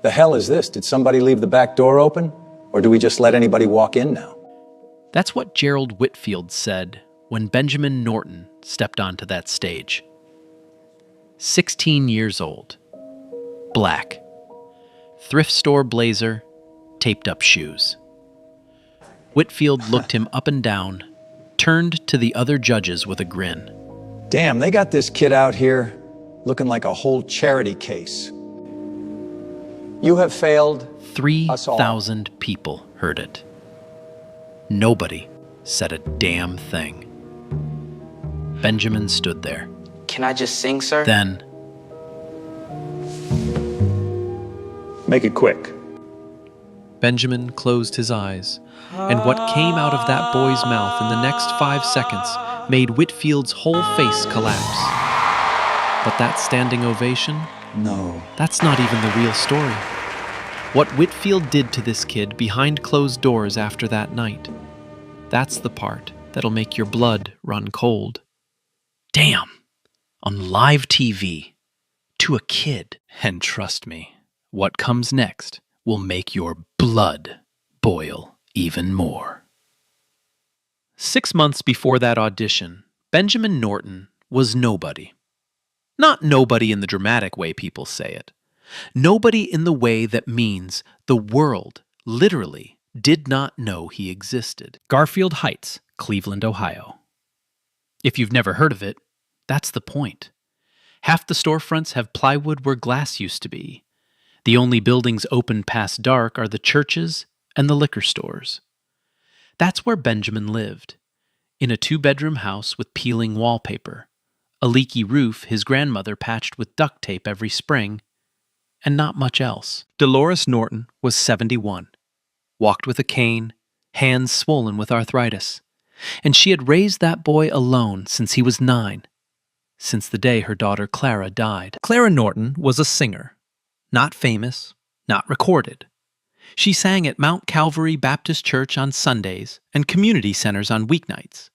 The hell is this? Did somebody leave the back door open? Or do we just let anybody walk in now? That's what Gerald Whitfield said when Benjamin Norton stepped onto that stage. 16 years old. Black. Thrift store blazer, taped up shoes. Whitfield looked him up and down, turned to the other judges with a grin. Damn, they got this kid out here looking like a whole charity case. You have failed 3,000 people heard it. Nobody said a damn thing. Benjamin stood there. Can I just sing, sir? Then, Make it quick. Benjamin closed his eyes, and what came out of that boy's mouth in the next 5 seconds made Whitfield's whole face collapse. But that standing ovation? No. That's not even the real story. What Whitfield did to this kid behind closed doors after that night, that's the part that'll make your blood run cold. Damn! On live TV, to a kid. And trust me, what comes next will make your blood boil even more. 6 months before that audition, Benjamin Norton was nobody. Not nobody in the dramatic way people say it. Nobody in the way that means the world literally did not know he existed. Garfield Heights, Cleveland, Ohio. If you've never heard of it, that's the point. Half the storefronts have plywood where glass used to be. The only buildings open past dark are the churches and the liquor stores. That's where Benjamin lived, in a 2-bedroom house with peeling wallpaper, a leaky roof his grandmother patched with duct tape every spring, and not much else. Dolores Norton was 71, walked with a cane, hands swollen with arthritis, and she had raised that boy alone since he was 9, since the day her daughter Clara died. Clara Norton was a singer, not famous, not recorded. She sang at Mount Calvary Baptist Church on Sundays and community centers on weeknights,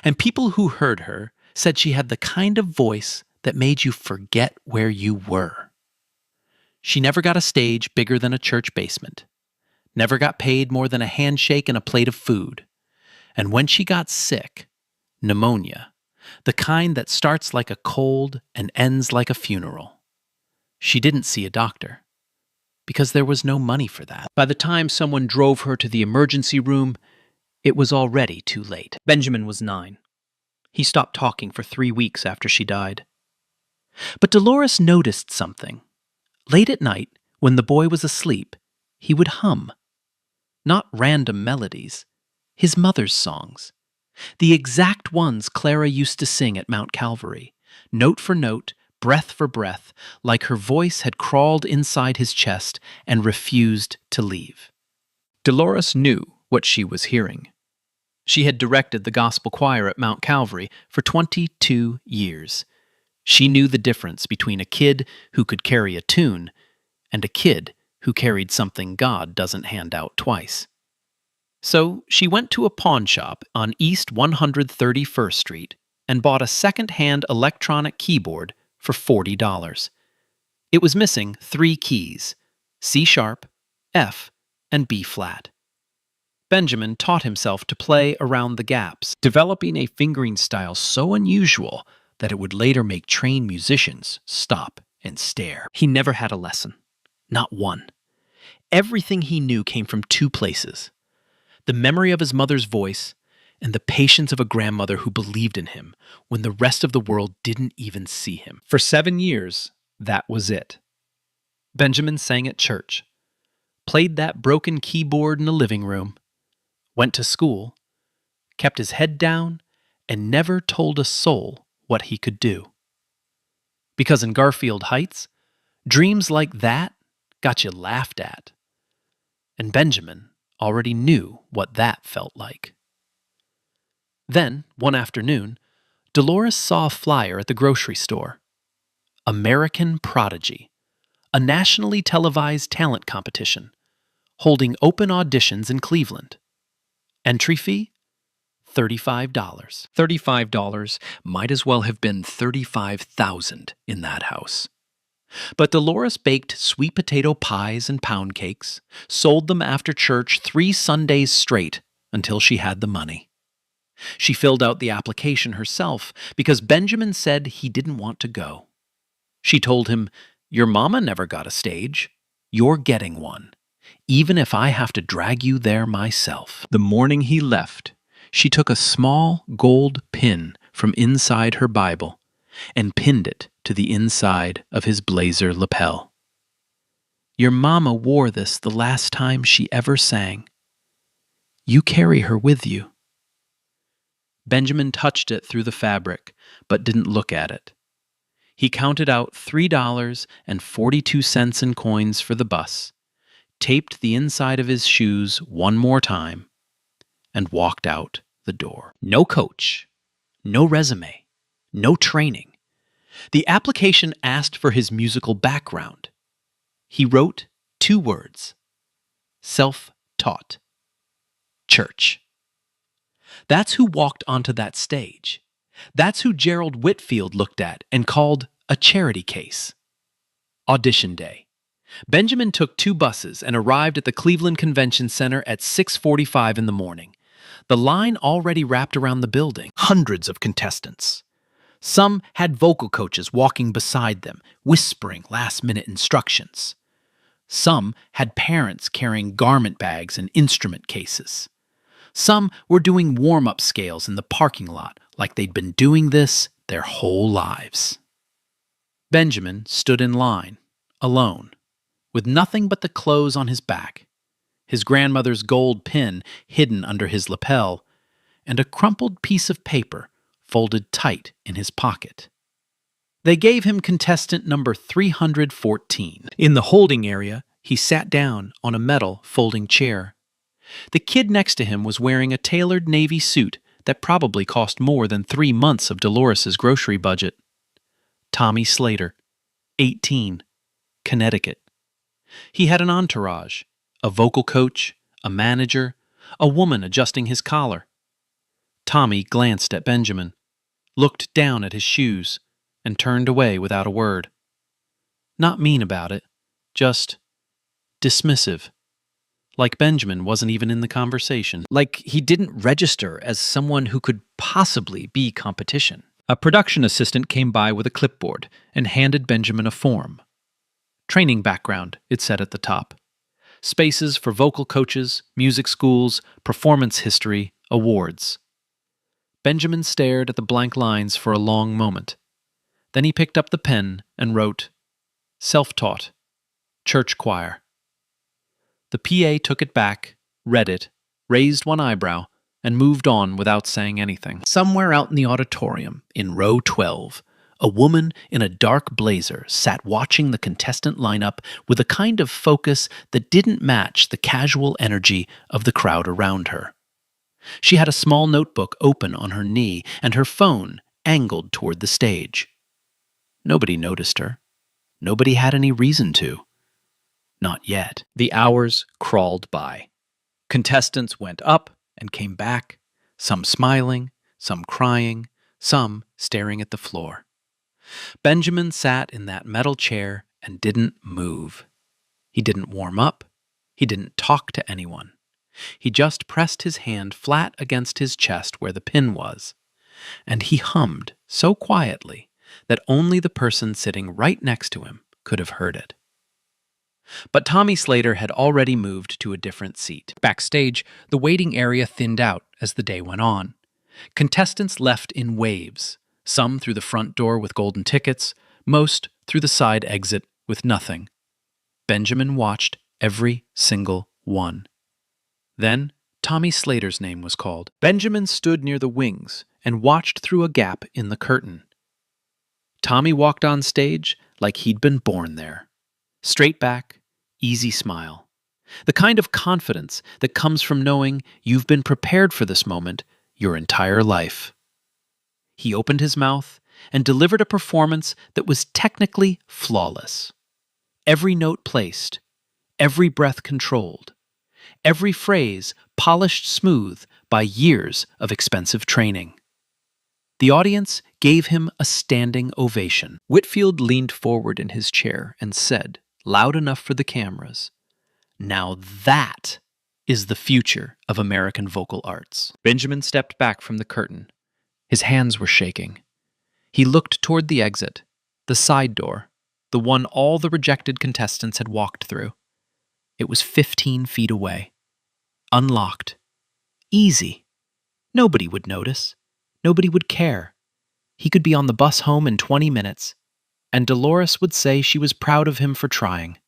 and people who heard her said she had the kind of voice that made you forget where you were. She never got a stage bigger than a church basement, never got paid more than a handshake and a plate of food, and when she got sick, pneumonia, the kind that starts like a cold and ends like a funeral, she didn't see a doctor, because there was no money for that. By the time someone drove her to the emergency room, it was already too late. Benjamin was 9. He stopped talking for 3 weeks after she died. But Dolores noticed something. Late at night, when the boy was asleep, he would hum. Not random melodies, his mother's songs. The exact ones Clara used to sing at Mount Calvary, note for note, breath for breath, like her voice had crawled inside his chest and refused to leave. Dolores knew what she was hearing. She had directed the gospel choir at Mount Calvary for 22 years. She knew the difference between a kid who could carry a tune and a kid who carried something God doesn't hand out twice. So she went to a pawn shop on East 131st Street and bought a second-hand electronic keyboard for $40. It was missing 3 keys, C sharp, F, and B flat. Benjamin taught himself to play around the gaps, developing a fingering style so unusual that it would later make trained musicians stop and stare. He never had a lesson. Not one. Everything he knew came from 2 places: the memory of his mother's voice and the patience of a grandmother who believed in him when the rest of the world didn't even see him. For 7 years, that was it. Benjamin sang at church, played that broken keyboard in the living room, went to school, kept his head down, and never told a soul what he could do. Because in Garfield Heights, dreams like that got you laughed at. And Benjamin already knew what that felt like. Then, one afternoon, Dolores saw a flyer at the grocery store. American Prodigy, a nationally televised talent competition, holding open auditions in Cleveland. Entry fee? $35. $35 might as well have been $35,000 in that house. But Dolores baked sweet potato pies and pound cakes, sold them after church 3 Sundays straight until she had the money. She filled out the application herself because Benjamin said he didn't want to go. She told him, "Your mama never got a stage. You're getting one, even if I have to drag you there myself." The morning he left, she took a small gold pin from inside her Bible and pinned it to the inside of his blazer lapel. "Your mama wore this the last time she ever sang. You carry her with you." Benjamin touched it through the fabric, but didn't look at it. He counted out $3.42 in coins for the bus, taped the inside of his shoes one more time, and walked out the door. No coach, no resume, no training. The application asked for his musical background. He wrote 2 words: self-taught. Church. That's who walked onto that stage. That's who Gerald Whitfield looked at and called a charity case. Audition day. Benjamin took 2 buses and arrived at the Cleveland Convention Center at 6:45 in the morning. The line already wrapped around the building. Hundreds of contestants. Some had vocal coaches walking beside them, whispering last-minute instructions. Some had parents carrying garment bags and instrument cases. Some were doing warm-up scales in the parking lot like they'd been doing this their whole lives. Benjamin stood in line, alone, with nothing but the clothes on his back, his grandmother's gold pin hidden under his lapel, and a crumpled piece of paper folded tight in his pocket. They gave him contestant number 314. In the holding area, he sat down on a metal folding chair. The kid next to him was wearing a tailored navy suit that probably cost more than 3 months of Dolores's grocery budget. Tommy Slater, 18, Connecticut. He had an entourage, a vocal coach, a manager, a woman adjusting his collar. Tommy glanced at Benjamin, looked down at his shoes, and turned away without a word. Not mean about it, just dismissive. Like Benjamin wasn't even in the conversation. Like he didn't register as someone who could possibly be competition. A production assistant came by with a clipboard and handed Benjamin a form. Training background, it said at the top. Spaces for vocal coaches, music schools, performance history, awards. Benjamin stared at the blank lines for a long moment. Then he picked up the pen and wrote, "Self-taught, church choir." The PA took it back, read it, raised one eyebrow, and moved on without saying anything. Somewhere out in the auditorium, in row 12, a woman in a dark blazer sat watching the contestant lineup with a kind of focus that didn't match the casual energy of the crowd around her. She had a small notebook open on her knee and her phone angled toward the stage. Nobody noticed her. Nobody had any reason to. Not yet. The hours crawled by. Contestants went up and came back, some smiling, some crying, some staring at the floor. Benjamin sat in that metal chair and didn't move. He didn't warm up. He didn't talk to anyone. He just pressed his hand flat against his chest where the pin was, and he hummed so quietly that only the person sitting right next to him could have heard it. But Tommy Slater had already moved to a different seat. Backstage, the waiting area thinned out as the day went on. Contestants left in waves, some through the front door with golden tickets, most through the side exit with nothing. Benjamin watched every single one. Then Tommy Slater's name was called. Benjamin stood near the wings and watched through a gap in the curtain. Tommy walked on stage like he'd been born there. Straight back, easy smile. The kind of confidence that comes from knowing you've been prepared for this moment your entire life. He opened his mouth and delivered a performance that was technically flawless. Every note placed, every breath controlled, every phrase polished smooth by years of expensive training. The audience gave him a standing ovation. Whitfield leaned forward in his chair and said, loud enough for the cameras, "Now that is the future of American vocal arts." Benjamin stepped back from the curtain. His hands were shaking. He looked toward the exit, the side door, the one all the rejected contestants had walked through. It was 15 feet away. Unlocked. Easy. Nobody would notice. Nobody would care. He could be on the bus home in 20 minutes, and Dolores would say she was proud of him for trying,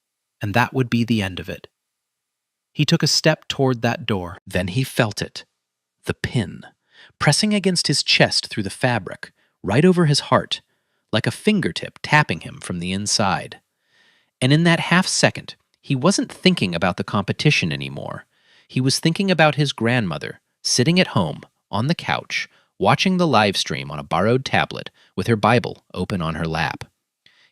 and that would be the end of it. He took a step toward that door. Then he felt it. The pin, pressing against his chest through the fabric, right over his heart, like a fingertip tapping him from the inside. And in that half second, he wasn't thinking about the competition anymore. He was thinking about his grandmother, sitting at home, on the couch, watching the live stream on a borrowed tablet with her Bible open on her lap.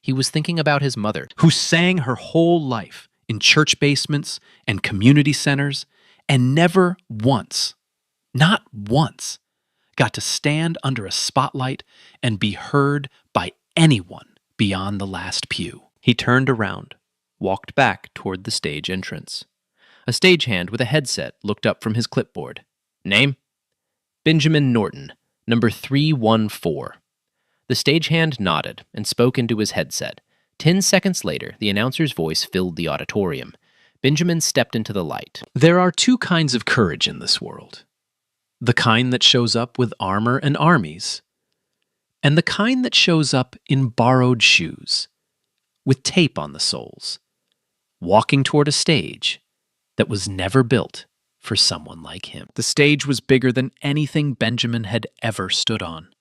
He was thinking about his mother, who sang her whole life in church basements and community centers, and never once, not once, got to stand under a spotlight and be heard by anyone beyond the last pew. He turned around, walked back toward the stage entrance. A stagehand with a headset looked up from his clipboard. Name? Benjamin Norton, number 314. The stagehand nodded and spoke into his headset. 10 seconds later, the announcer's voice filled the auditorium. Benjamin stepped into the light. There are two kinds of courage in this world. The kind that shows up with armor and armies, and the kind that shows up in borrowed shoes, with tape on the soles, walking toward a stage that was never built for someone like him. The stage was bigger than anything Benjamin had ever stood on.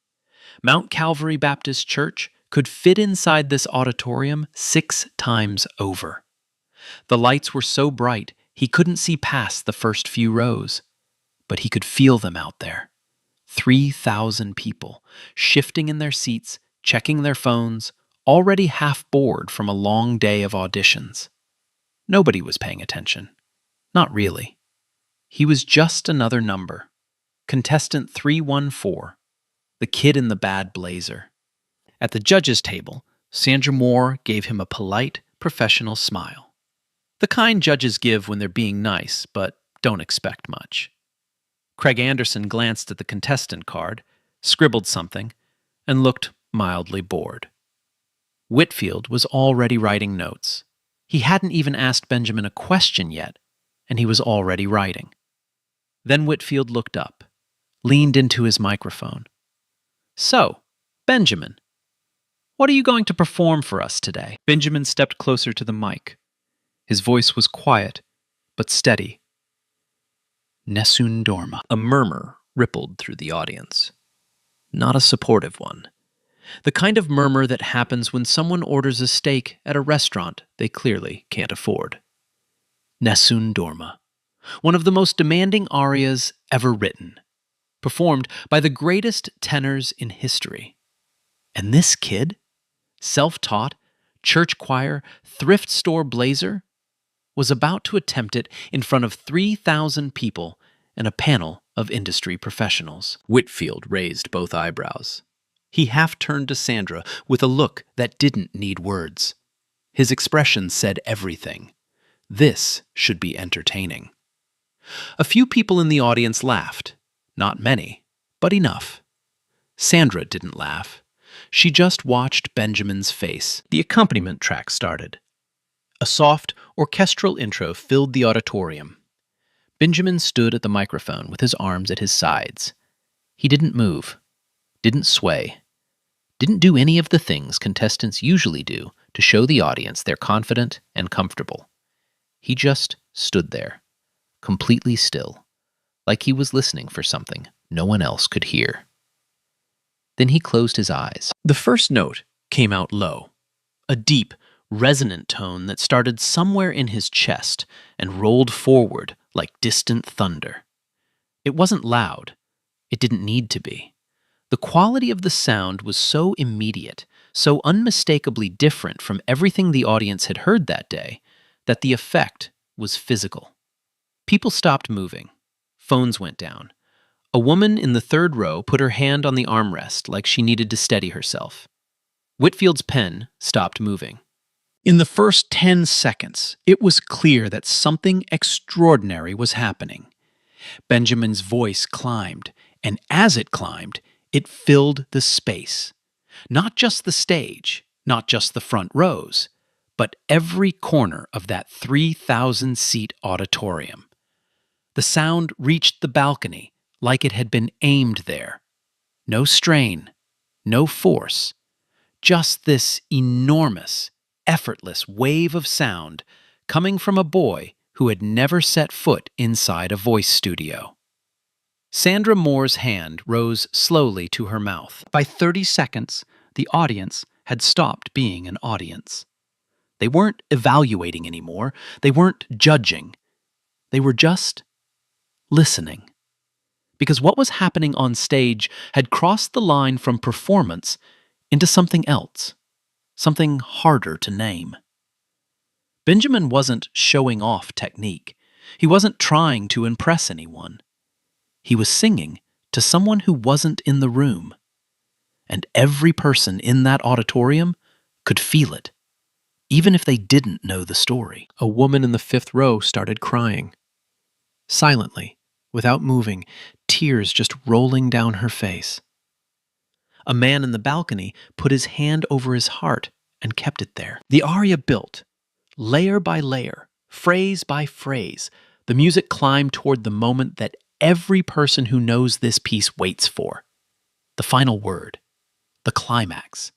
Mount Calvary Baptist Church could fit inside this auditorium 6 times over. The lights were so bright he couldn't see past the first few rows, but he could feel them out there. 3,000 people, shifting in their seats, checking their phones, already half bored from a long day of auditions. Nobody was paying attention. Not really. He was just another number. Contestant 314, the kid in the bad blazer. At the judges' table, Sandra Moore gave him a polite, professional smile. The kind judges give when they're being nice, but don't expect much. Craig Anderson glanced at the contestant card, scribbled something, and looked mildly bored. Whitfield was already writing notes. He hadn't even asked Benjamin a question yet, and he was already writing. Then Whitfield looked up, leaned into his microphone. So, Benjamin, what are you going to perform for us today? Benjamin stepped closer to the mic. His voice was quiet, but steady. Nessun dorma. A murmur rippled through the audience. Not a supportive one. The kind of murmur that happens when someone orders a steak at a restaurant they clearly can't afford. Nessun dorma. One of the most demanding arias ever written, performed by the greatest tenors in history. And this kid, self-taught, church choir, thrift store blazer, was about to attempt it in front of 3,000 people and a panel of industry professionals. Whitfield raised both eyebrows. He half turned to Sandra with a look that didn't need words. His expression said everything. This should be entertaining. A few people in the audience laughed. Not many, but enough. Sandra didn't laugh. She just watched Benjamin's face. The accompaniment track started. A soft, orchestral intro filled the auditorium. Benjamin stood at the microphone with his arms at his sides. He didn't move, didn't sway, didn't do any of the things contestants usually do to show the audience they're confident and comfortable. He just stood there, completely still, like he was listening for something no one else could hear. Then he closed his eyes. The first note came out low, a deep, resonant tone that started somewhere in his chest and rolled forward like distant thunder. It wasn't loud. It didn't need to be. The quality of the sound was so immediate, so unmistakably different from everything the audience had heard that day, that the effect was physical. People stopped moving. Phones went down. A woman in the third row put her hand on the armrest like she needed to steady herself. Whitfield's pen stopped moving. In the first 10 seconds, it was clear that something extraordinary was happening. Benjamin's voice climbed, and as it climbed, it filled the space. Not just the stage, not just the front rows, but every corner of that 3,000-seat auditorium. The sound reached the balcony like it had been aimed there. No strain, no force, just this enormous, effortless wave of sound coming from a boy who had never set foot inside a voice studio. Sandra Moore's hand rose slowly to her mouth. By 30 seconds, the audience had stopped being an audience. They weren't evaluating anymore. They weren't judging. They were just listening. Because what was happening on stage had crossed the line from performance into something else, something harder to name. Benjamin wasn't showing off technique. He wasn't trying to impress anyone. He was singing to someone who wasn't in the room. And every person in that auditorium could feel it, even if they didn't know the story. A woman in the fifth row started crying. Silently, without moving, tears just rolling down her face. A man in the balcony put his hand over his heart and kept it there. The aria built, layer by layer, phrase by phrase. The music climbed toward the moment that every person who knows this piece waits for. The final word, the climax,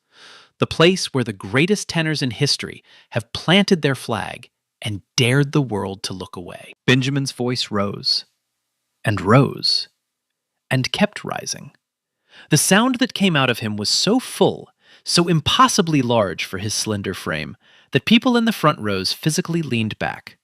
the place where the greatest tenors in history have planted their flag and dared the world to look away. Benjamin's voice rose, and rose, and kept rising. The sound that came out of him was so full, so impossibly large for his slender frame, that people in the front rows physically leaned back.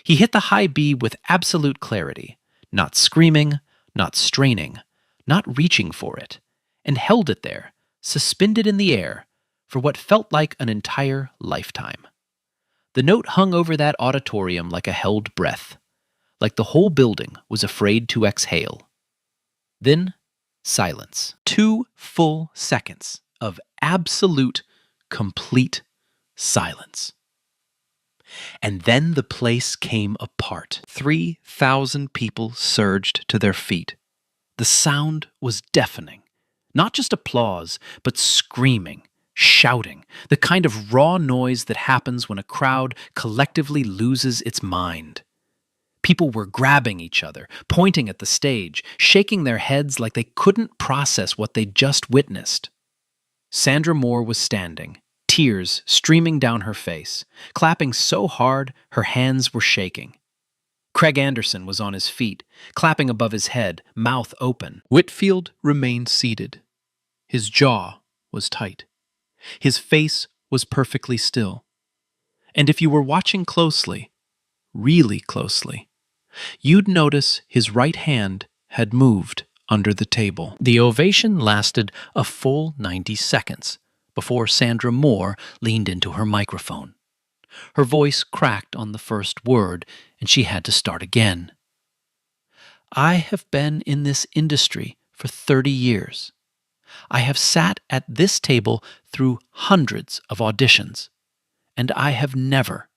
He hit the high B with absolute clarity, not screaming, not straining, not reaching for it, and held it there, suspended in the air, for what felt like an entire lifetime. The note hung over that auditorium like a held breath, like the whole building was afraid to exhale. Then, silence. 2 full seconds of absolute, complete silence. And then the place came apart. 3,000 people surged to their feet. The sound was deafening. Not just applause, but screaming, shouting, the kind of raw noise that happens when a crowd collectively loses its mind. People were grabbing each other, pointing at the stage, shaking their heads like they couldn't process what they'd just witnessed. Sandra Moore was standing, tears streaming down her face, clapping so hard her hands were shaking. Craig Anderson was on his feet, clapping above his head, mouth open. Whitfield remained seated. His jaw was tight. His face was perfectly still. And if you were watching closely, really closely, you'd notice his right hand had moved under the table. The ovation lasted a full 90 seconds before Sandra Moore leaned into her microphone. Her voice cracked on the first word, and she had to start again. I have been in this industry for 30 years. I have sat at this table through hundreds of auditions, and I have never,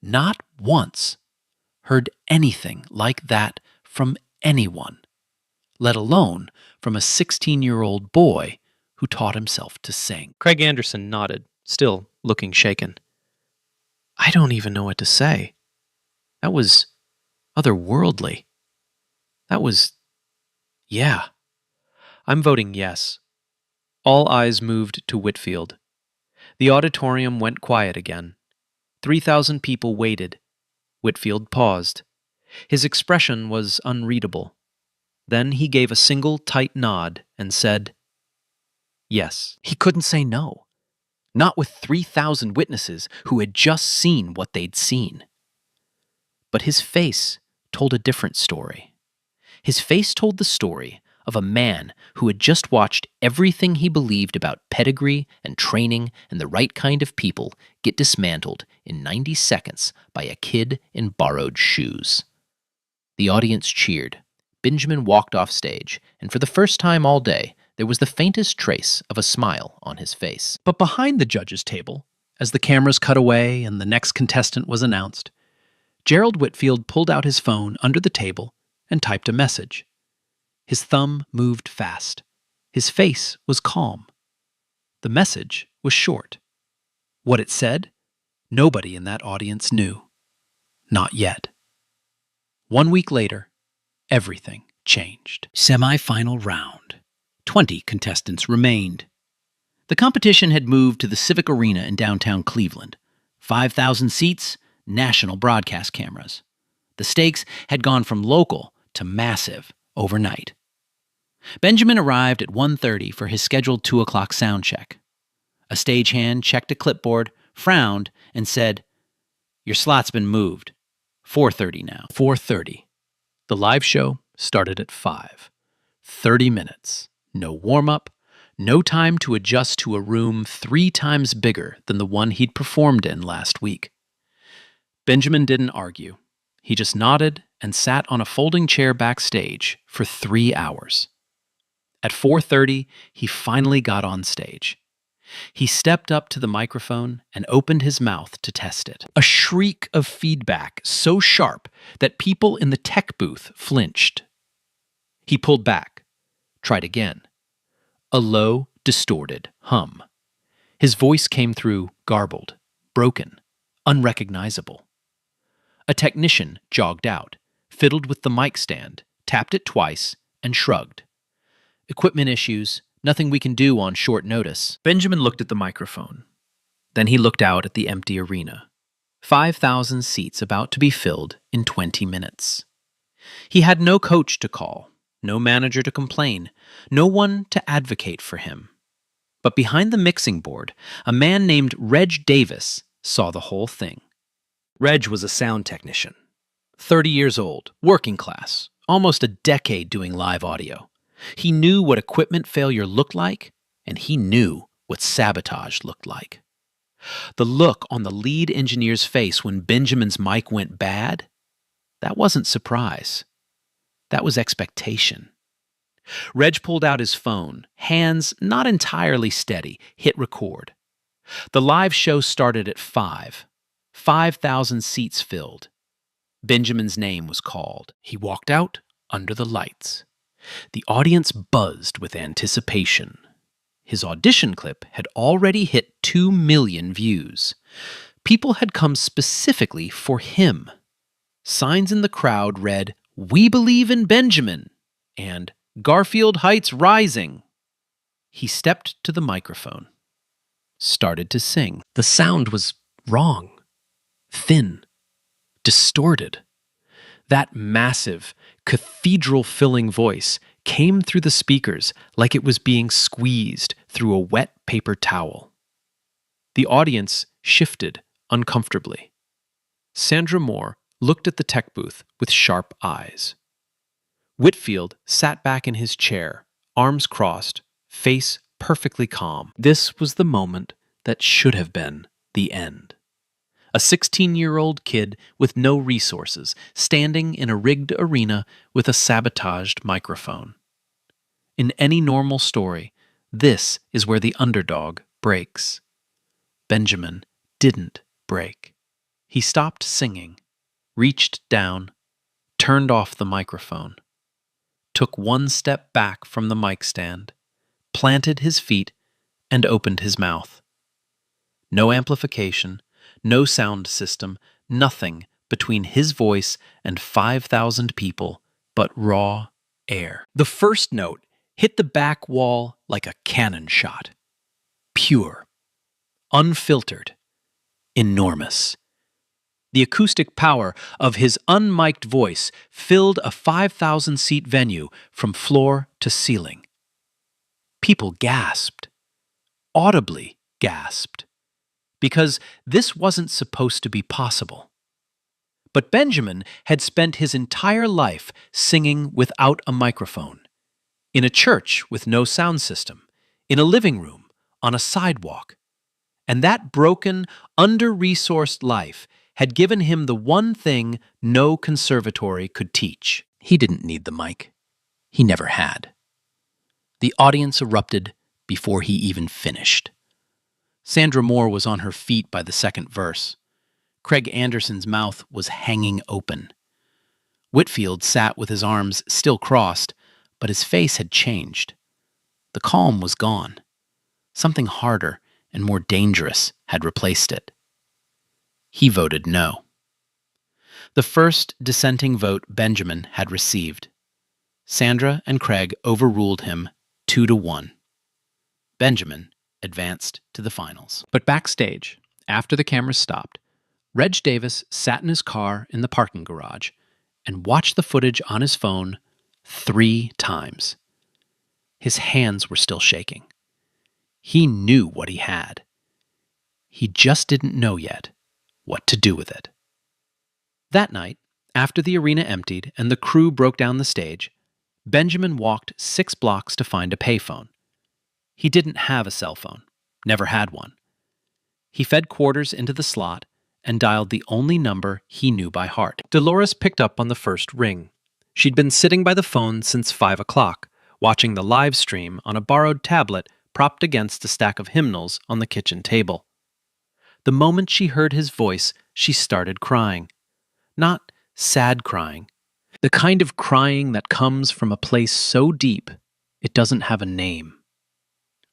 not once, heard anything like that from anyone, let alone from a 16-year-old boy who taught himself to sing. Craig Anderson nodded, still looking shaken. I don't even know what to say. That was otherworldly. That was... yeah. I'm voting yes. All eyes moved to Whitfield. The auditorium went quiet again. 3,000 people waited. Whitfield paused. His expression was unreadable. Then he gave a single tight nod and said, yes. He couldn't say no. Not with 3,000 witnesses who had just seen what they'd seen. But his face told a different story. His face told the story of a man who had just watched everything he believed about pedigree and training and the right kind of people get dismantled in 90 seconds by a kid in borrowed shoes. The audience cheered. Benjamin walked off stage, and for the first time all day, there was the faintest trace of a smile on his face. But behind the judges' table, as the cameras cut away and the next contestant was announced, Gerald Whitfield pulled out his phone under the table and typed a message. His thumb moved fast. His face was calm. The message was short. What it said, nobody in that audience knew. Not yet. 1 week later, everything changed. Semi-final round. 20 contestants remained. The competition had moved to the Civic Arena in downtown Cleveland. 5,000 seats, national broadcast cameras. The stakes had gone from local to massive overnight. Benjamin arrived at 1:30 for his scheduled 2 o'clock sound check. A stagehand checked a clipboard, frowned, and said, "Your slot's been moved. 4:30 now." 4:30. The live show started at 5. 30 minutes. No warm-up, no time to adjust to a room 3 times bigger than the one he'd performed in last week. Benjamin didn't argue. He just nodded and sat on a folding chair backstage for 3 hours. At 4:30, he finally got on stage. He stepped up to the microphone and opened his mouth to test it. A shriek of feedback so sharp that people in the tech booth flinched. He pulled back, tried again. A low, distorted hum. His voice came through garbled, broken, unrecognizable. A technician jogged out, fiddled with the mic stand, tapped it twice, and shrugged. "Equipment issues, nothing we can do on short notice." Benjamin looked at the microphone. Then he looked out at the empty arena. 5,000 seats about to be filled in 20 minutes. He had no coach to call, no manager to complain, no one to advocate for him. But behind the mixing board, a man named Reg Davis saw the whole thing. Reg was a sound technician. 30 years old, working class, almost a decade doing live audio. He knew what equipment failure looked like, and he knew what sabotage looked like. The look on the lead engineer's face when Benjamin's mic went bad, that wasn't surprise. That was expectation. Reg pulled out his phone, hands not entirely steady, hit record. The live show started at 5. 5,000 seats filled. Benjamin's name was called. He walked out under the lights. The audience buzzed with anticipation. His audition clip had already hit 2 million views. People had come specifically for him. Signs in the crowd read, "We believe in Benjamin," and "Garfield Heights Rising." He stepped to the microphone, started to sing. The sound was wrong, thin, distorted. That massive, cathedral-filling voice came through the speakers like it was being squeezed through a wet paper towel. The audience shifted uncomfortably. Sandra Moore looked at the tech booth with sharp eyes. Whitfield sat back in his chair, arms crossed, face perfectly calm. This was the moment that should have been the end. A 16-year-old kid with no resources, standing in a rigged arena with a sabotaged microphone. In any normal story, this is where the underdog breaks. Benjamin didn't break. He stopped singing, reached down, turned off the microphone, took one step back from the mic stand, planted his feet, and opened his mouth. No amplification, no sound system, nothing between his voice and 5,000 people but raw air. The first note hit the back wall like a cannon shot. Pure, unfiltered, enormous. The acoustic power of his unmiked voice filled a 5,000-seat venue from floor to ceiling. People gasped, audibly gasped, because this wasn't supposed to be possible. But Benjamin had spent his entire life singing without a microphone, in a church with no sound system, in a living room, on a sidewalk. And that broken, under-resourced life had given him the one thing no conservatory could teach. He didn't need the mic. He never had. The audience erupted before he even finished. Sandra Moore was on her feet by the second verse. Craig Anderson's mouth was hanging open. Whitfield sat with his arms still crossed, but his face had changed. The calm was gone. Something harder and more dangerous had replaced it. He voted no. The first dissenting vote Benjamin had received. Sandra and Craig overruled him 2-1. Benjamin advanced to the finals. But backstage, after the cameras stopped, Reg Davis sat in his car in the parking garage and watched the footage on his phone 3 times. His hands were still shaking. He knew what he had. He just didn't know yet what to do with it. That night, after the arena emptied and the crew broke down the stage, Benjamin walked 6 blocks to find a payphone. He didn't have a cell phone, never had one. He fed quarters into the slot and dialed the only number he knew by heart. Dolores picked up on the first ring. She'd been sitting by the phone since 5 o'clock, watching the live stream on a borrowed tablet propped against a stack of hymnals on the kitchen table. The moment she heard his voice, she started crying. Not sad crying, the kind of crying that comes from a place so deep it doesn't have a name.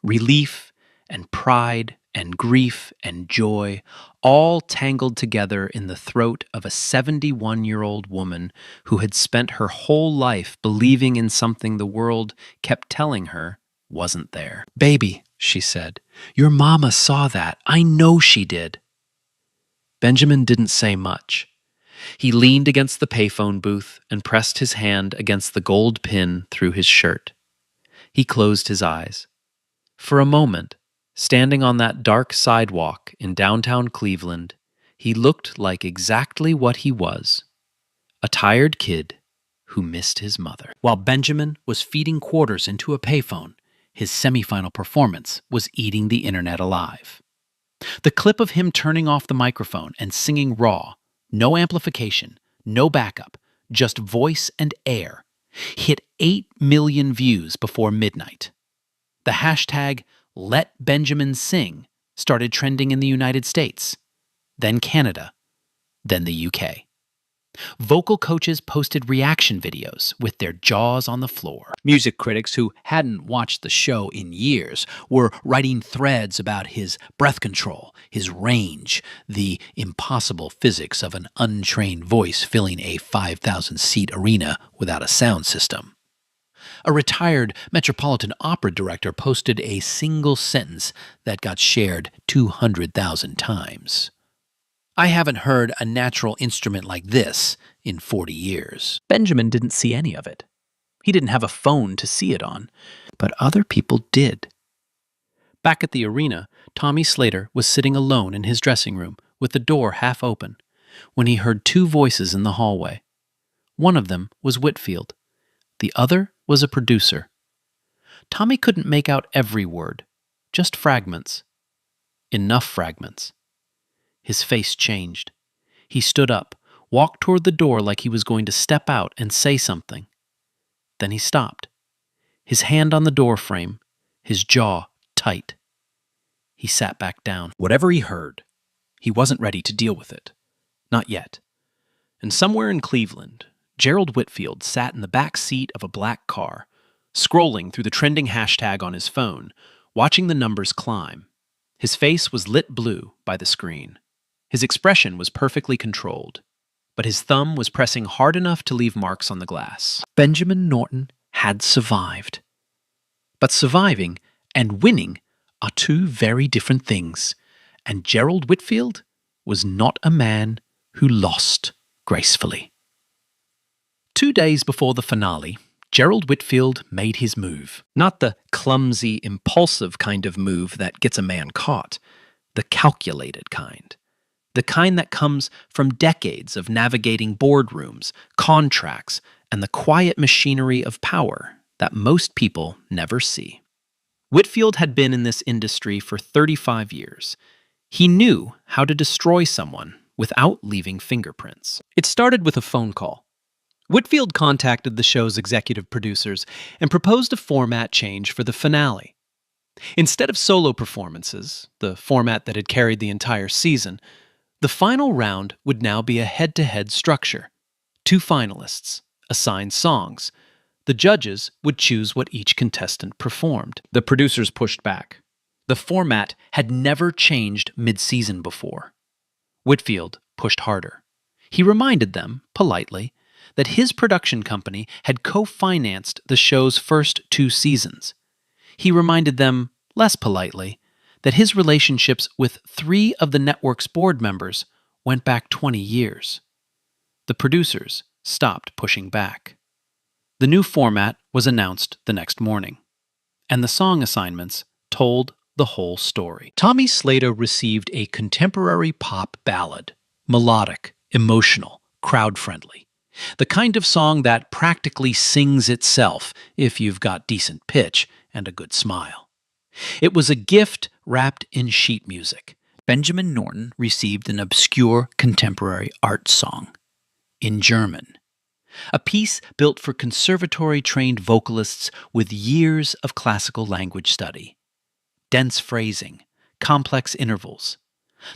Relief and pride and grief and joy, all tangled together in the throat of a 71-year-old woman who had spent her whole life believing in something the world kept telling her wasn't there. "Baby," she said, "your mama saw that. I know she did." Benjamin didn't say much. He leaned against the payphone booth and pressed his hand against the gold pin through his shirt. He closed his eyes. For a moment, standing on that dark sidewalk in downtown Cleveland, he looked like exactly what he was, a tired kid who missed his mother. While Benjamin was feeding quarters into a payphone, his semifinal performance was eating the internet alive. The clip of him turning off the microphone and singing raw, no amplification, no backup, just voice and air, hit 8 million views before midnight. The hashtag #LetBenjaminSing started trending in the United States, then Canada, then the UK. Vocal coaches posted reaction videos with their jaws on the floor. Music critics who hadn't watched the show in years were writing threads about his breath control, his range, the impossible physics of an untrained voice filling a 5,000-seat arena without a sound system. A retired Metropolitan Opera director posted a single sentence that got shared 200,000 times. "I haven't heard a natural instrument like this in 40 years. Benjamin didn't see any of it. He didn't have a phone to see it on, but other people did. Back at the arena, Tommy Slater was sitting alone in his dressing room with the door half open when he heard 2 voices in the hallway. One of them was Whitfield. The other was a producer. Tommy couldn't make out every word, just fragments. Enough fragments. His face changed. He stood up, walked toward the door like he was going to step out and say something. Then he stopped, his hand on the door frame, his jaw tight. He sat back down. Whatever he heard, he wasn't ready to deal with it. Not yet. And somewhere in Cleveland, Gerald Whitfield sat in the back seat of a black car, scrolling through the trending hashtag on his phone, watching the numbers climb. His face was lit blue by the screen. His expression was perfectly controlled, but his thumb was pressing hard enough to leave marks on the glass. Benjamin Norton had survived. But surviving and winning are 2 very different things, and Gerald Whitfield was not a man who lost gracefully. 2 days before the finale, Gerald Whitfield made his move. Not the clumsy, impulsive kind of move that gets a man caught, the calculated kind. The kind that comes from decades of navigating boardrooms, contracts, and the quiet machinery of power that most people never see. Whitfield had been in this industry for 35 years. He knew how to destroy someone without leaving fingerprints. It started with a phone call. Whitfield contacted the show's executive producers and proposed a format change for the finale. Instead of solo performances, the format that had carried the entire season, the final round would now be a head-to-head structure. 2 finalists, assigned songs. The judges would choose what each contestant performed. The producers pushed back. The format had never changed mid-season before. Whitfield pushed harder. He reminded them, politely, that his production company had co-financed the show's first 2 seasons. He reminded them, less politely, that his relationships with 3 of the network's board members went back 20 years. The producers stopped pushing back. The new format was announced the next morning, and the song assignments told the whole story. Tommy Slater received a contemporary pop ballad, melodic, emotional, crowd-friendly. The kind of song that practically sings itself if you've got decent pitch and a good smile. It was a gift wrapped in sheet music. Benjamin Norton received an obscure contemporary art song in German, a piece built for conservatory-trained vocalists with years of classical language study. Dense phrasing, complex intervals,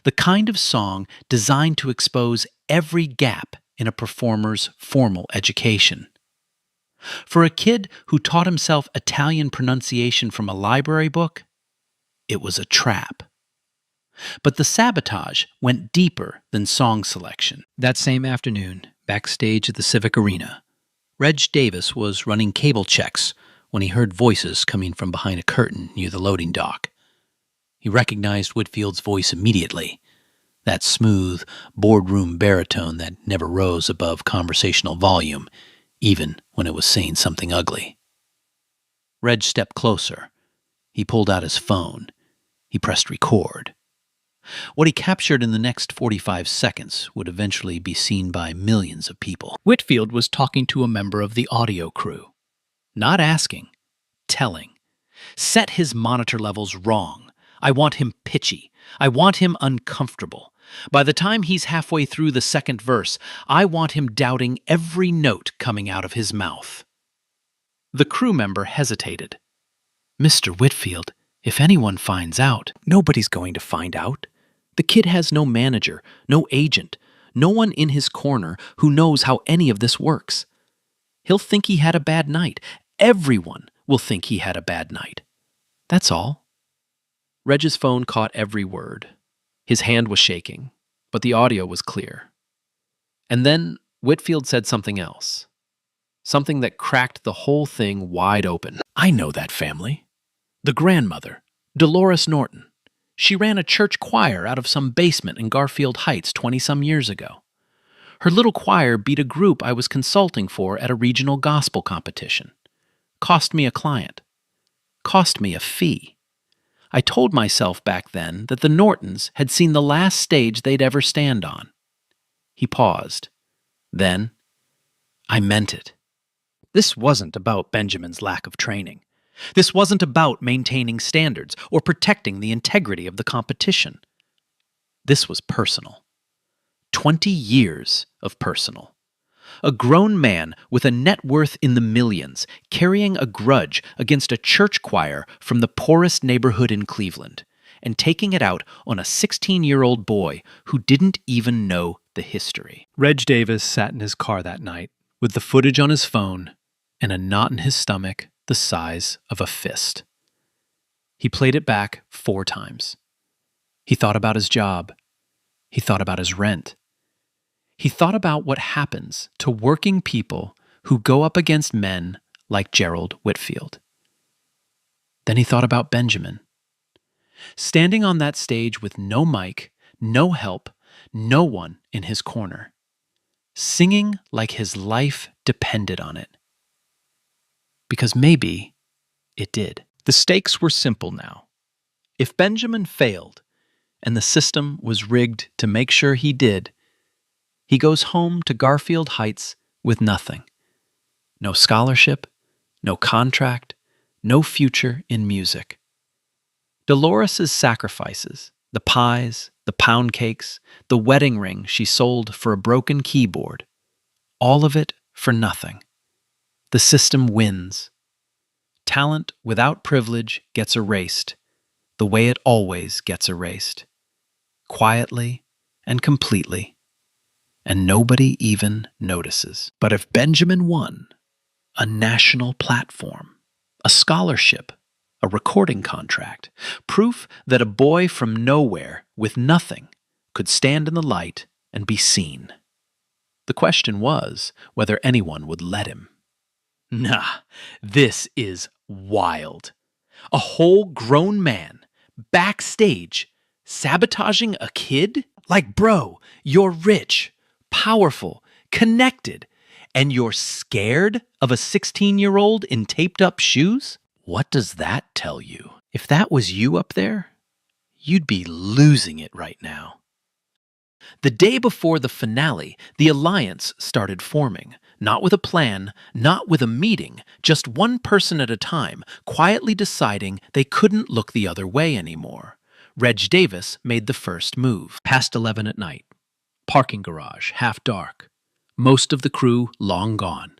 the kind of song designed to expose every gap in a performer's formal education. For a kid who taught himself Italian pronunciation from a library book, it was a trap. But the sabotage went deeper than song selection. That same afternoon, backstage at the Civic Arena, Reg Davis was running cable checks when he heard voices coming from behind a curtain near the loading dock. He recognized Whitfield's voice immediately, that smooth, boardroom baritone that never rose above conversational volume, even when it was saying something ugly. Reg stepped closer. He pulled out his phone. He pressed record. What he captured in the next 45 seconds would eventually be seen by millions of people. Whitfield was talking to a member of the audio crew. Not asking, telling. Set his monitor levels wrong. I want him pitchy. I want him uncomfortable. By the time he's halfway through the second verse, I want him doubting every note coming out of his mouth. The crew member hesitated. Mr. Whitfield, if anyone finds out, nobody's going to find out. The kid has no manager, no agent, no one in his corner who knows how any of this works. He'll think he had a bad night. Everyone will think he had a bad night. That's all. Reg's phone caught every word. His hand was shaking, but the audio was clear. And then Whitfield said something else. Something that cracked the whole thing wide open. I know that family. The grandmother, Dolores Norton. She ran a church choir out of some basement in Garfield Heights 20-some years ago. Her little choir beat a group I was consulting for at a regional gospel competition. Cost me a client. Cost me a fee. I told myself back then that the Nortons had seen the last stage they'd ever stand on. He paused. Then, I meant it. This wasn't about Benjamin's lack of training. This wasn't about maintaining standards or protecting the integrity of the competition. This was personal. 20 years of personal. A grown man with a net worth in the millions, carrying a grudge against a church choir from the poorest neighborhood in Cleveland, and taking it out on a 16-year-old boy who didn't even know the history. Reg Davis sat in his car that night, with the footage on his phone and a knot in his stomach the size of a fist. He played it back 4 times. He thought about his job. He thought about his rent. He thought about what happens to working people who go up against men like Gerald Whitfield. Then he thought about Benjamin. Standing on that stage with no mic, no help, no one in his corner. Singing like his life depended on it. Because maybe it did. The stakes were simple now. If Benjamin failed, and the system was rigged to make sure he did, he goes home to Garfield Heights with nothing. No scholarship, no contract, no future in music. Dolores' sacrifices, the pies, the pound cakes, the wedding ring she sold for a broken keyboard, all of it for nothing. The system wins. Talent without privilege gets erased, the way it always gets erased. Quietly and completely. And nobody even notices. But if Benjamin won, a national platform, a scholarship, a recording contract, proof that a boy from nowhere with nothing could stand in the light and be seen. The question was whether anyone would let him. Nah, this is wild. A whole grown man, backstage, sabotaging a kid? Like, bro, you're rich, powerful, connected, and you're scared of a 16-year-old in taped-up shoes? What does that tell you? If that was you up there, you'd be losing it right now. The day before the finale, the alliance started forming. Not with a plan, not with a meeting, just one person at a time, quietly deciding they couldn't look the other way anymore. Reg Davis made the first move. Past 11 at night. Parking garage, half dark. Most of the crew long gone.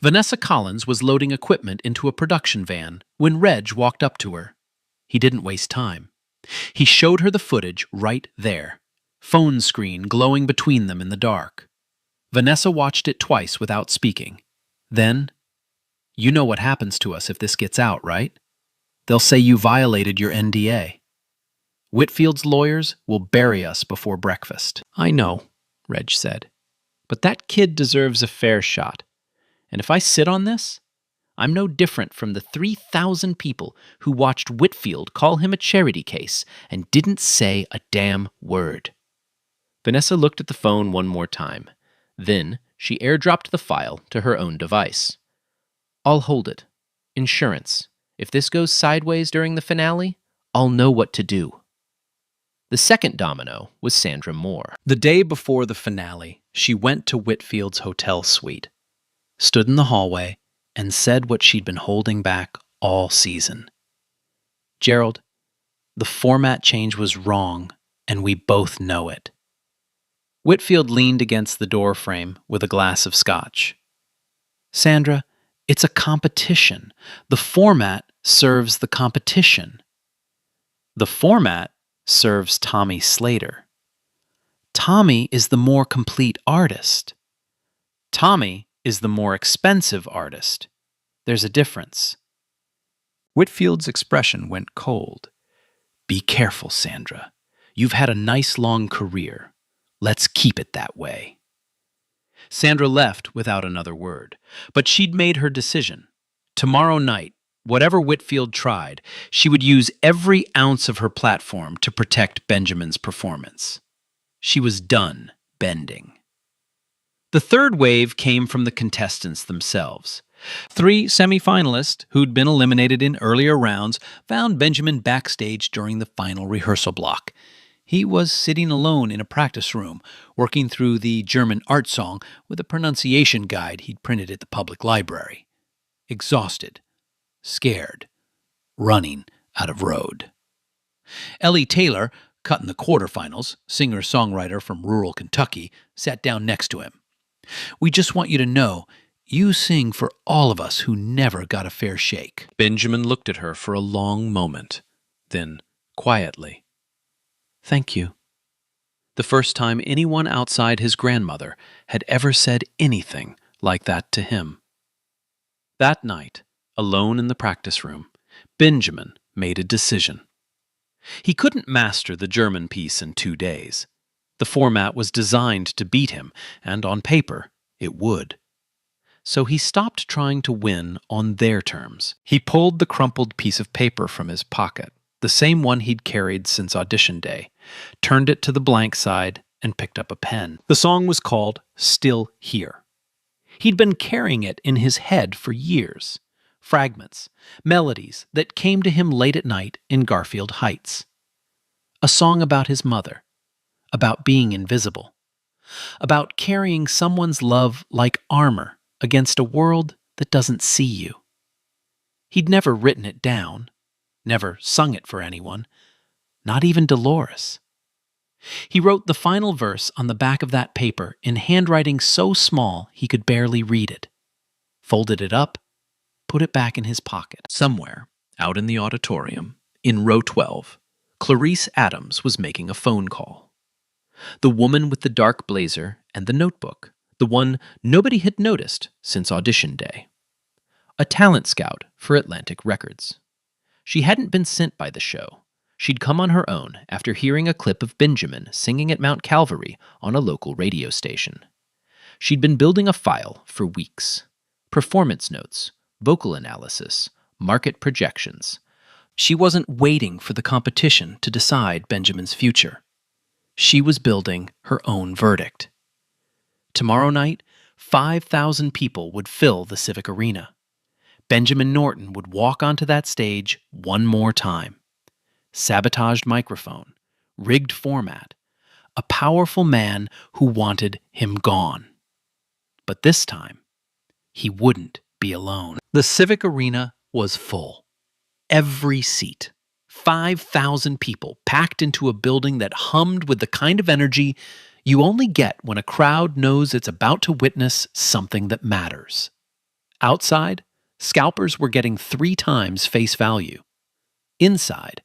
Vanessa Collins was loading equipment into a production van when Reg walked up to her. He didn't waste time. He showed her the footage right there. Phone screen glowing between them in the dark. Vanessa watched it twice without speaking. Then, "You know what happens to us if this gets out, right? They'll say you violated your NDA. Whitfield's lawyers will bury us before breakfast." "I know," Reg said. "But that kid deserves a fair shot. And if I sit on this, I'm no different from the 3,000 people who watched Whitfield call him a charity case and didn't say a damn word." Vanessa looked at the phone one more time. Then she airdropped the file to her own device. "I'll hold it. Insurance. If this goes sideways during the finale, I'll know what to do." The second domino was Sandra Moore. The day before the finale, she went to Whitfield's hotel suite, stood in the hallway, and said what she'd been holding back all season. "Gerald, the format change was wrong, and we both know it." Whitfield leaned against the door frame with a glass of scotch. "Sandra, it's a competition. The format serves the competition." "The format serves Tommy Slater. Tommy is the more complete artist. Tommy is the more expensive artist. There's a difference." Whitfield's expression went cold. "Be careful, Sandra. You've had a nice long career. Let's keep it that way." Sandra left without another word, but she'd made her decision. Tomorrow night, whatever Whitfield tried, she would use every ounce of her platform to protect Benjamin's performance. She was done bending. The third wave came from the contestants themselves. 3 semi-finalists who'd been eliminated in earlier rounds found Benjamin backstage during the final rehearsal block. He was sitting alone in a practice room, working through the German art song with a pronunciation guide he'd printed at the public library. Exhausted, scared, running out of road. Ellie Taylor, cut in the quarterfinals, singer-songwriter from rural Kentucky, sat down next to him. "We just want you to know, you sing for all of us who never got a fair shake." Benjamin looked at her for a long moment, then quietly, "Thank you." The first time anyone outside his grandmother had ever said anything like that to him. That night, alone in the practice room, Benjamin made a decision. He couldn't master the German piece in 2 days. The format was designed to beat him, and on paper, it would. So he stopped trying to win on their terms. He pulled the crumpled piece of paper from his pocket, the same one he'd carried since audition day, turned it to the blank side, and picked up a pen. The song was called "Still Here." He'd been carrying it in his head for years. Fragments, melodies that came to him late at night in Garfield Heights. A song about his mother, about being invisible, about carrying someone's love like armor against a world that doesn't see you. He'd never written it down, never sung it for anyone, not even Dolores. He wrote the final verse on the back of that paper in handwriting so small he could barely read it, folded it up, put it back in his pocket. Somewhere, out in the auditorium, in row 12, Clarice Adams was making a phone call. The woman with the dark blazer and the notebook, the one nobody had noticed since audition day. A talent scout for Atlantic Records. She hadn't been sent by the show. She'd come on her own after hearing a clip of Benjamin singing at Mount Calvary on a local radio station. She'd been building a file for weeks. Performance notes, vocal analysis, market projections. She wasn't waiting for the competition to decide Benjamin's future. She was building her own verdict. Tomorrow night, 5,000 people would fill the Civic Arena. Benjamin Norton would walk onto that stage one more time. Sabotaged microphone, rigged format, a powerful man who wanted him gone. But this time, he wouldn't be alone. The Civic Arena was full. Every seat. 5,000 people packed into a building that hummed with the kind of energy you only get when a crowd knows it's about to witness something that matters. Outside, scalpers were getting 3 times face value. Inside,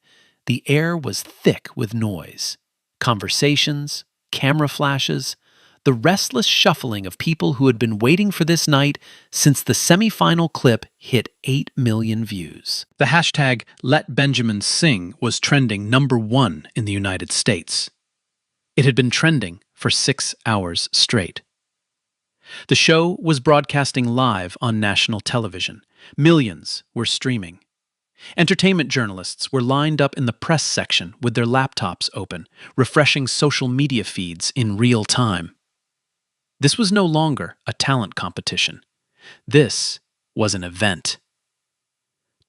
the air was thick with noise, conversations, camera flashes, the restless shuffling of people who had been waiting for this night since the semifinal clip hit 8 million views. The hashtag #LetBenjaminSing was trending #1 in the United States. It had been trending for 6 hours straight. The show was broadcasting live on national television. Millions were streaming. Entertainment journalists were lined up in the press section with their laptops open, refreshing social media feeds in real time. This was no longer a talent competition. This was an event.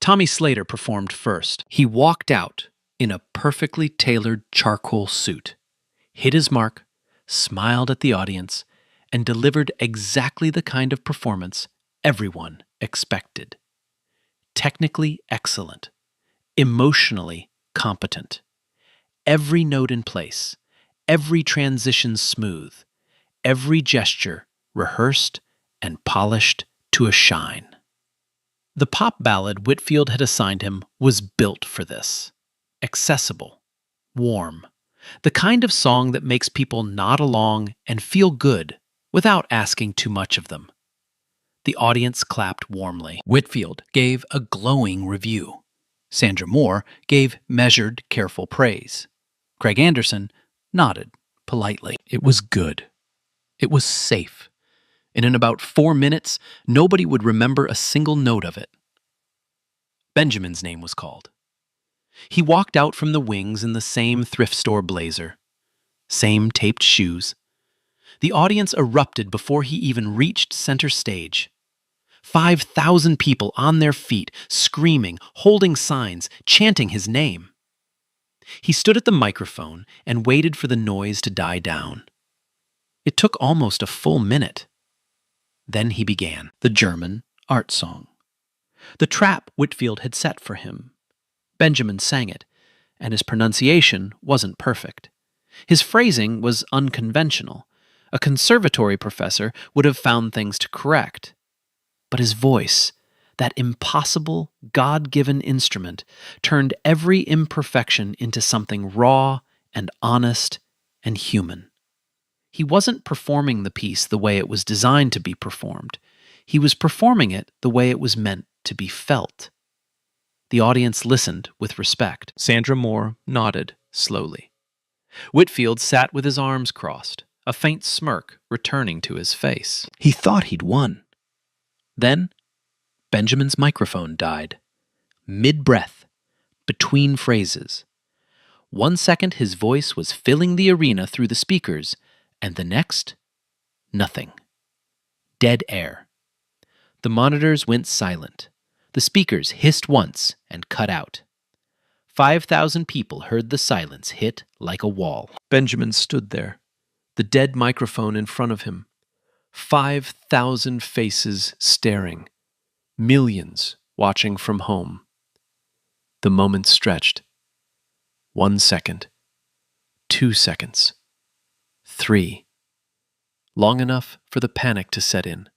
Tommy Slater performed first. He walked out in a perfectly tailored charcoal suit, hit his mark, smiled at the audience, and delivered exactly the kind of performance everyone expected. Technically excellent, emotionally competent. Every note in place, every transition smooth, every gesture rehearsed and polished to a shine. The pop ballad Whitfield had assigned him was built for this. Accessible, warm, the kind of song that makes people nod along and feel good without asking too much of them. The audience clapped warmly. Whitfield gave a glowing review. Sandra Moore gave measured, careful praise. Craig Anderson nodded politely. It was good. It was safe. And in about 4 minutes, nobody would remember a single note of it. Benjamin's name was called. He walked out from the wings in the same thrift store blazer, same taped shoes. The audience erupted before he even reached center stage. 5,000 people on their feet, screaming, holding signs, chanting his name. He stood at the microphone and waited for the noise to die down. It took almost a full minute. Then he began the German art song. The trap Whitfield had set for him. Benjamin sang it, and his pronunciation wasn't perfect. His phrasing was unconventional. A conservatory professor would have found things to correct. But his voice, that impossible, God-given instrument, turned every imperfection into something raw and honest and human. He wasn't performing the piece the way it was designed to be performed. He was performing it the way it was meant to be felt. The audience listened with respect. Sandra Moore nodded slowly. Whitfield sat with his arms crossed, a faint smirk returning to his face. He thought he'd won. Then, Benjamin's microphone died. Mid-breath, between phrases. 1 second his voice was filling the arena through the speakers, and the next, nothing. Dead air. The monitors went silent. The speakers hissed once and cut out. 5,000 people heard the silence hit like a wall. Benjamin stood there, the dead microphone in front of him. 5,000 faces staring. Millions watching from home. The moment stretched. 1 second. 2 seconds. 3. Long enough for the panic to set in.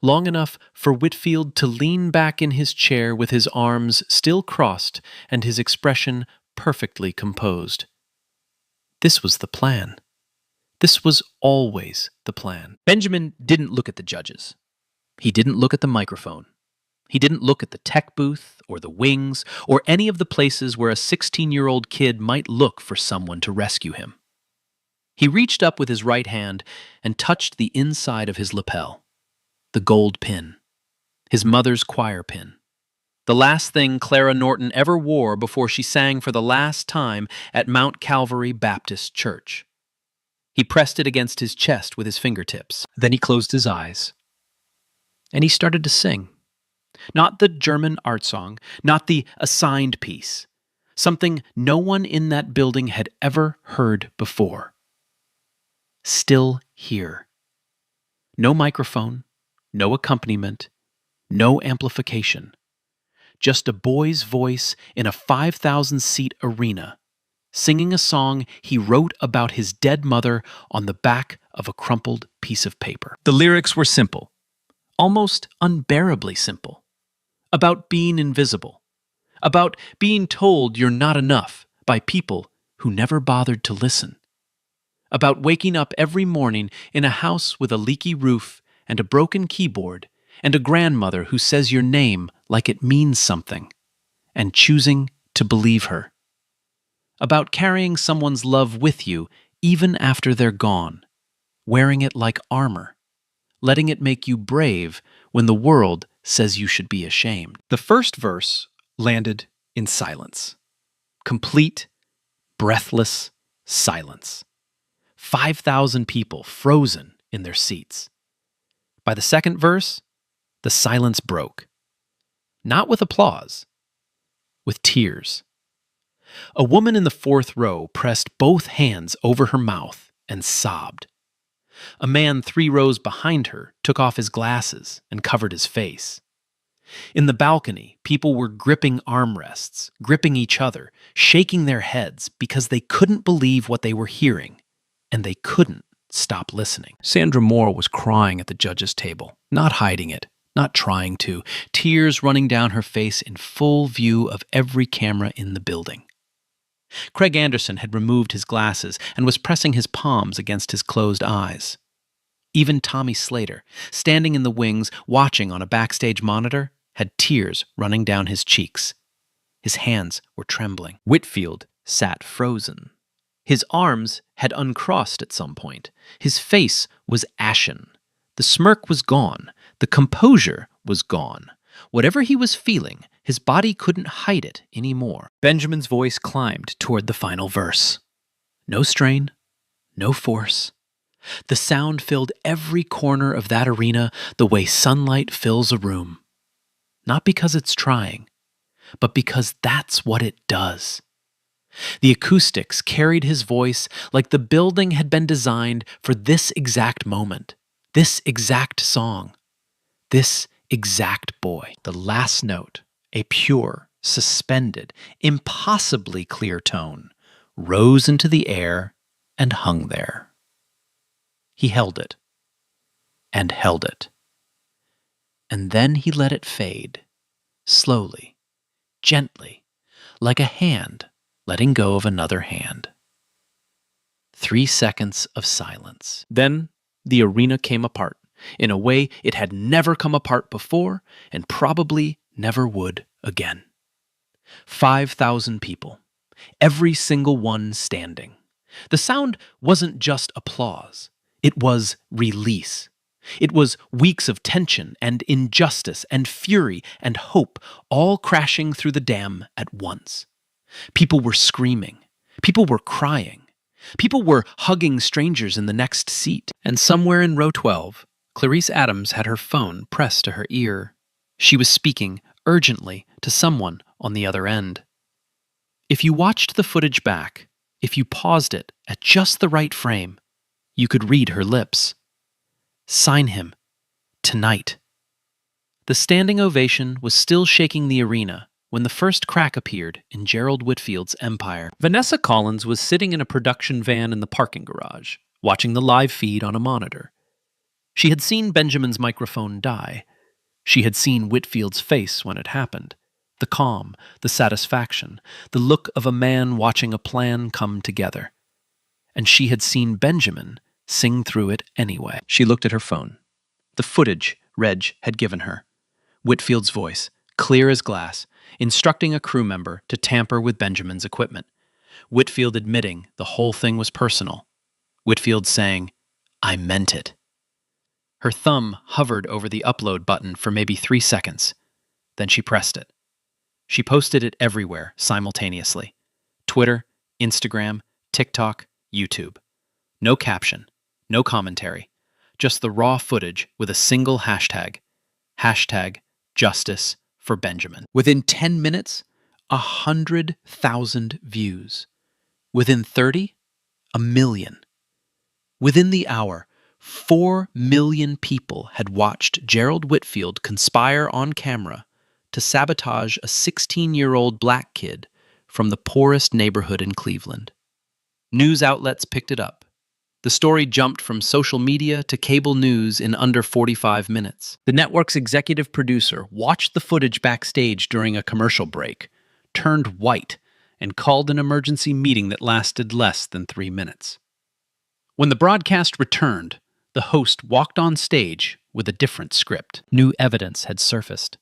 Long enough for Whitfield to lean back in his chair with his arms still crossed and his expression perfectly composed. This was the plan. This was always the plan. Benjamin didn't look at the judges. He didn't look at the microphone. He didn't look at the tech booth or the wings or any of the places where a 16-year-old kid might look for someone to rescue him. He reached up with his right hand and touched the inside of his lapel. The gold pin. His mother's choir pin. The last thing Clara Norton ever wore before she sang for the last time at Mount Calvary Baptist Church. He pressed it against his chest with his fingertips. Then he closed his eyes. And he started to sing. Not the German art song, not the assigned piece. Something no one in that building had ever heard before. Still here. No microphone, no accompaniment, no amplification. Just a boy's voice in a 5,000-seat arena, singing a song he wrote about his dead mother on the back of a crumpled piece of paper. The lyrics were simple, almost unbearably simple, about being invisible, about being told you're not enough by people who never bothered to listen, about waking up every morning in a house with a leaky roof and a broken keyboard and a grandmother who says your name like it means something, and choosing to believe her. About carrying someone's love with you even after they're gone, wearing it like armor, letting it make you brave when the world says you should be ashamed. The first verse landed in silence. Complete, breathless silence. 5,000 people frozen in their seats. By the second verse, the silence broke. Not with applause, with tears. A woman in the fourth row pressed both hands over her mouth and sobbed. A man 3 rows behind her took off his glasses and covered his face. In the balcony, people were gripping armrests, gripping each other, shaking their heads because they couldn't believe what they were hearing, and they couldn't stop listening. Sandra Moore was crying at the judges' table, not hiding it, not trying to, tears running down her face in full view of every camera in the building. Craig Anderson had removed his glasses and was pressing his palms against his closed eyes. Even Tommy Slater, standing in the wings watching on a backstage monitor, had tears running down his cheeks. His hands were trembling. Whitfield sat frozen. His arms had uncrossed at some point. His face was ashen. The smirk was gone. The composure was gone. Whatever he was feeling, his body couldn't hide it anymore. Benjamin's voice climbed toward the final verse. No strain, no force. The sound filled every corner of that arena the way sunlight fills a room. Not because it's trying, but because that's what it does. The acoustics carried his voice like the building had been designed for this exact moment, this exact song, this exact boy. The last note, a pure, suspended, impossibly clear tone, rose into the air and hung there. He held it, and held it. And then he let it fade, slowly, gently, like a hand letting go of another hand. 3 seconds of silence. Then the arena came apart in a way it had never come apart before and probably never would again. 5,000 people, every single one standing. The sound wasn't just applause. It was release. It was weeks of tension and injustice and fury and hope all crashing through the dam at once. People were screaming. People were crying. People were hugging strangers in the next seat. And somewhere in row 12, Clarice Adams had her phone pressed to her ear. She was speaking urgently to someone on the other end. If you watched the footage back, if you paused it at just the right frame, you could read her lips. Sign him. Tonight. The standing ovation was still shaking the arena, when the first crack appeared in Gerald Whitfield's empire. Vanessa Collins was sitting in a production van in the parking garage, watching the live feed on a monitor. She had seen Benjamin's microphone die. She had seen Whitfield's face when it happened. The calm, the satisfaction, the look of a man watching a plan come together. And she had seen Benjamin sing through it anyway. She looked at her phone. The footage Reg had given her. Whitfield's voice, clear as glass, instructing a crew member to tamper with Benjamin's equipment. Whitfield admitting the whole thing was personal. Whitfield saying, "I meant it." Her thumb hovered over the upload button for maybe 3 seconds. Then she pressed it. She posted it everywhere simultaneously. Twitter, Instagram, TikTok, YouTube. No caption, no commentary, just the raw footage with a single hashtag. Hashtag Justice for Benjamin. Within 10 minutes, 100,000 views. Within 30, 1 million. Within the hour, 4 million people had watched Gerald Whitfield conspire on camera to sabotage a 16-year-old black kid from the poorest neighborhood in Cleveland. News outlets picked it up. The story jumped from social media to cable news in under 45 minutes. The network's executive producer watched the footage backstage during a commercial break, turned white, and called an emergency meeting that lasted less than 3 minutes. When the broadcast returned, the host walked on stage with a different script. New evidence had surfaced.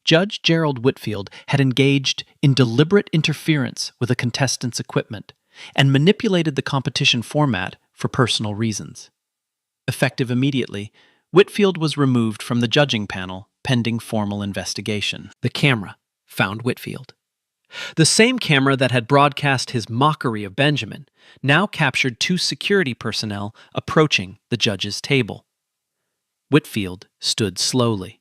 Judge Gerald Whitfield had engaged in deliberate interference with a contestant's equipment and manipulated the competition format for personal reasons. Effective immediately, Whitfield was removed from the judging panel pending formal investigation. The camera found Whitfield. The same camera that had broadcast his mockery of Benjamin now captured 2 security personnel approaching the judge's table. Whitfield stood slowly.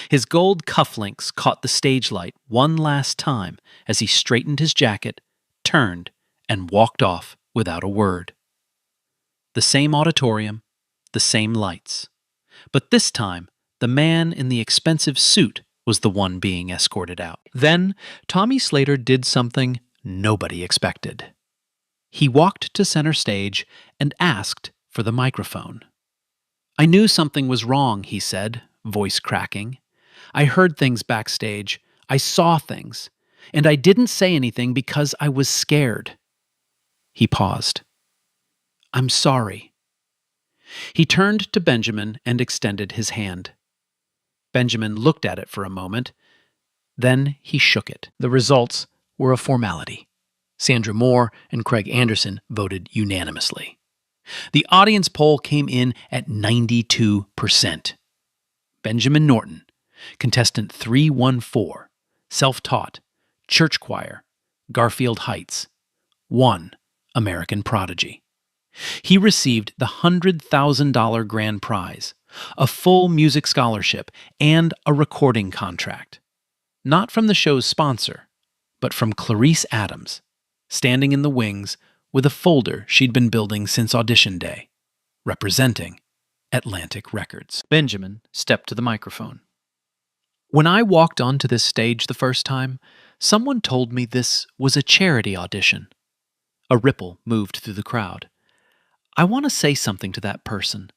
His gold cufflinks caught the stage light one last time as he straightened his jacket, turned, and walked off without a word. The same auditorium, the same lights. But this time, the man in the expensive suit was the one being escorted out. Then, Tommy Slater did something nobody expected. He walked to center stage and asked for the microphone. "I knew something was wrong," he said, voice cracking. "I heard things backstage. I saw things. And I didn't say anything because I was scared." He paused. "I'm sorry." He turned to Benjamin and extended his hand. Benjamin looked at it for a moment. Then he shook it. The results were a formality. Sandra Moore and Craig Anderson voted unanimously. The audience poll came in at 92%. Benjamin Norton, contestant 314, self-taught, church choir, Garfield Heights, won American Prodigy. He received the $100,000 grand prize, a full music scholarship, and a recording contract. Not from the show's sponsor, but from Clarice Adams, standing in the wings with a folder she'd been building since audition day, representing Atlantic Records. Benjamin stepped to the microphone. "When I walked onto this stage the first time, someone told me this was a charity audition." A ripple moved through the crowd. "I want to say something to that person,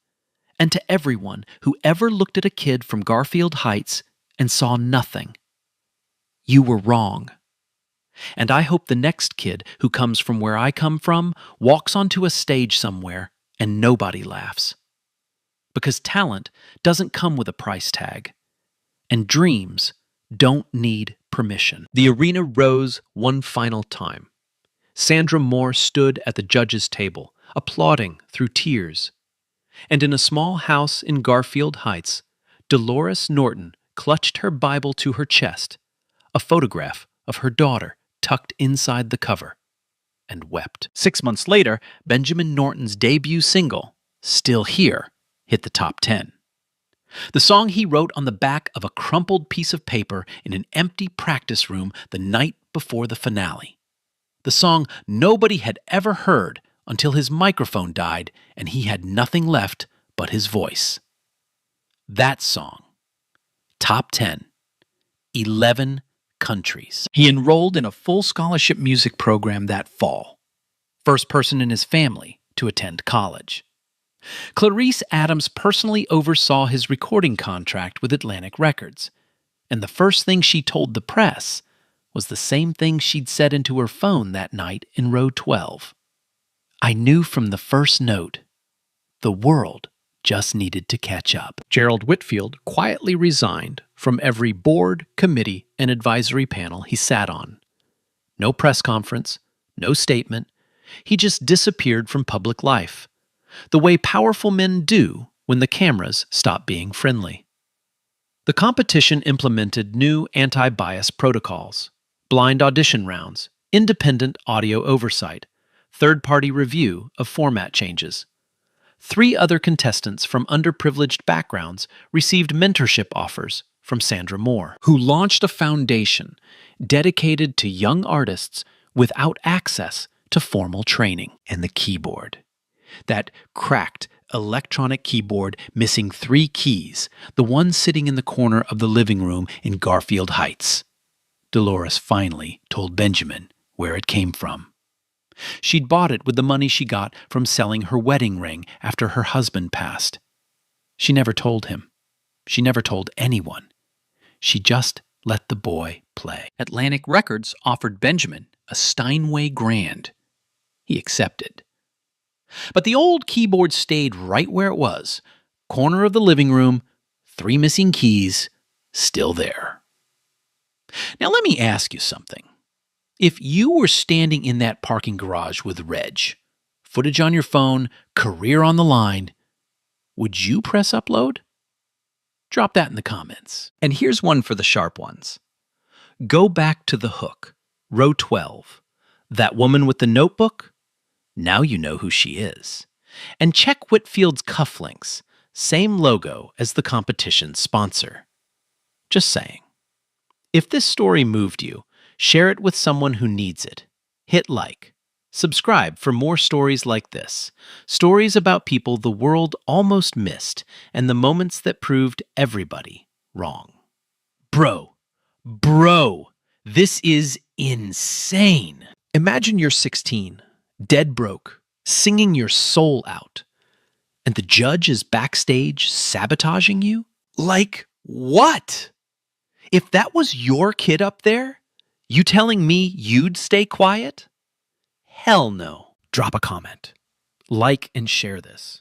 and to everyone who ever looked at a kid from Garfield Heights and saw nothing. You were wrong. And I hope the next kid who comes from where I come from walks onto a stage somewhere and nobody laughs. Because talent doesn't come with a price tag, and dreams don't need permission." The arena rose one final time. Sandra Moore stood at the judge's table, applauding through tears. And in a small house in Garfield Heights, Dolores Norton clutched her Bible to her chest, a photograph of her daughter tucked inside the cover, and wept. 6 months later, Benjamin Norton's debut single, Still Here, hit the top 10. The song he wrote on the back of a crumpled piece of paper in an empty practice room the night before the finale. The song nobody had ever heard until his microphone died and he had nothing left but his voice. That song, top 10, 11 countries. He enrolled in a full scholarship music program that fall. First person in his family to attend college. Clarice Adams personally oversaw his recording contract with Atlantic Records, and the first thing she told the press was the same thing she'd said into her phone that night in row 12. I knew from the first note, the world just needed to catch up. Gerald Whitfield quietly resigned from every board, committee, and advisory panel he sat on. No press conference, no statement. He just disappeared from public life, the way powerful men do when the cameras stop being friendly. The competition implemented new anti-bias protocols, blind audition rounds, independent audio oversight, third-party review of format changes. 3 other contestants from underprivileged backgrounds received mentorship offers from Sandra Moore, who launched a foundation dedicated to young artists without access to formal training. And the keyboard. That cracked electronic keyboard missing 3 keys, the one sitting in the corner of the living room in Garfield Heights. Dolores finally told Benjamin where it came from. She'd bought it with the money she got from selling her wedding ring after her husband passed. She never told him. She never told anyone. She just let the boy play. Atlantic Records offered Benjamin a Steinway Grand. He accepted. But the old keyboard stayed right where it was, corner of the living room, 3 missing keys, still there. Now let me ask you something. If you were standing in that parking garage with Reg, footage on your phone, career on the line, would you press upload? Drop that in the comments. And here's one for the sharp ones. Go back to the hook, row 12. That woman with the notebook? Now you know who she is. And check Whitfield's cufflinks, same logo as the competition's sponsor. Just saying. If this story moved you, share it with someone who needs it. Hit like. Subscribe for more stories like this. Stories about people the world almost missed and the moments that proved everybody wrong. Bro, this is insane. Imagine you're 16, dead broke, singing your soul out, and the judge is backstage sabotaging you? Like what? If that was your kid up there, you telling me you'd stay quiet? Hell no. Drop a comment, like and share this.